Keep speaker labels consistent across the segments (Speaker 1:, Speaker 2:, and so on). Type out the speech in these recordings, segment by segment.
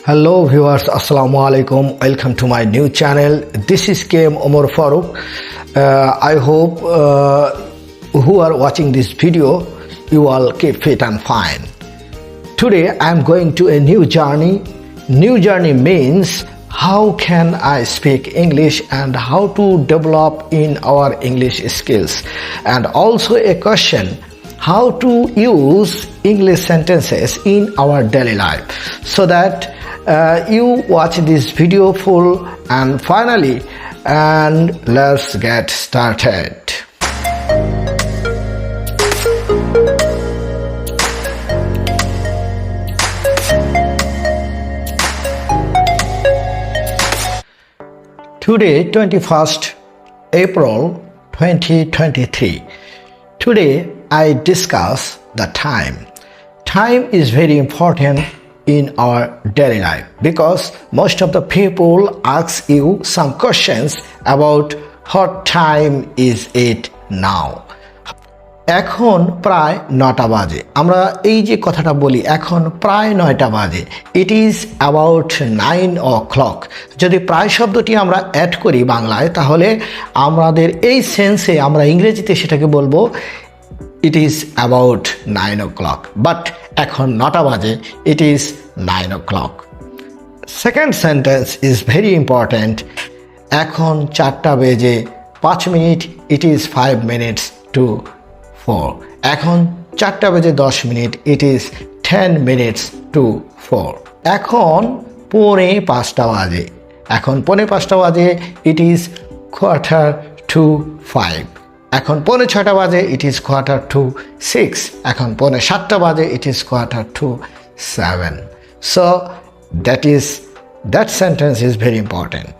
Speaker 1: Hello viewers, Assalamu alaikum. Welcome to my new channel. This is Omar Faruk. I hope who are watching this video, you all keep fit and fine. Today I am going to a new journey. New journey means how can I speak English and how to develop in our English skills. And also a question, how to use English sentences in our daily life, so that you watch this video full and finally, and let's get started. Today 21st April 2023. Today I discuss the time. Time is very important in our daily life because most of the people ask you some questions about what time is it now. এখন প্রায় 9টা বাজে। আমরা এই যে কথাটা বলি এখন প্রায় 9টা বাজে, ইট ইজ অ্যাবাউট 9 o'clock। যদি প্রায় শব্দটি আমরা অ্যাড করি বাংলায়, তাহলে আমাদের এই সেন্সে আমরা ইংরেজিতে সেটাকে বলবো it is about 9 o'clock, but এখন 9টা বাজে, it is 9 o'clock. Second sentence is very important. এখন 4টা বেজে 5 minute, it is 5 minutes to 4. এখন 4টা বেজে 10 minute, it is 10 minutes to 4. এখন 4:45 বাজে, এখন 4:45 বাজে, it is 4:45. এখন 5:45 বাজে, it is 5:45. এখন 6:45 বাজে, it is 6:45. So that sentence is very important.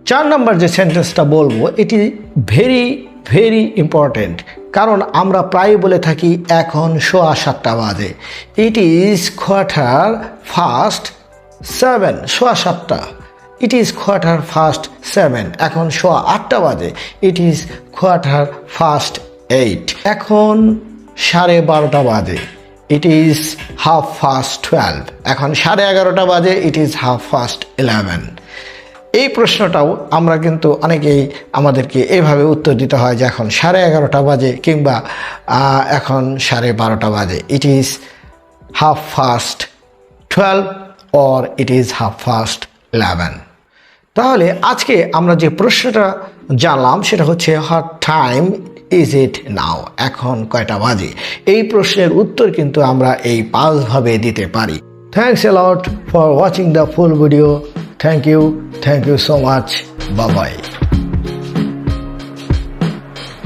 Speaker 1: 4 নম্বর যে সেন্টেন্সটা বলবো, এটি very very important, কারণ আমরা প্রায় বলে থাকি এখন 7:15 বাজে, it is 7:15, 7:15. It is 7:15. এখন 8:15 বাজে, it is 8:15. এখন 12:30 বাজে, it is 12:30. এখন 11:30 বাজে, it is 11:30. এই প্রশ্নটাও আমরা কিন্তু অনেকেই আমাদেরকে এইভাবে উত্তর দিতে হয় যে এখন 11:30 বাজে কিংবা এখন 12:30 বাজে, it is 12:30 or it is 11:30. তাহলে আজকে আমরা যে প্রশ্নটা জানলাম সেটা হচ্ছে হোয়াট টাইম ইজ ইট নাও, এখন কয়টা বাজে। এই প্রশ্নের উত্তর কিন্তু আমরা এই 5 ভাবে দিতে পারি। Thanks a lot for watching the full video. Thank you so much. Bye by.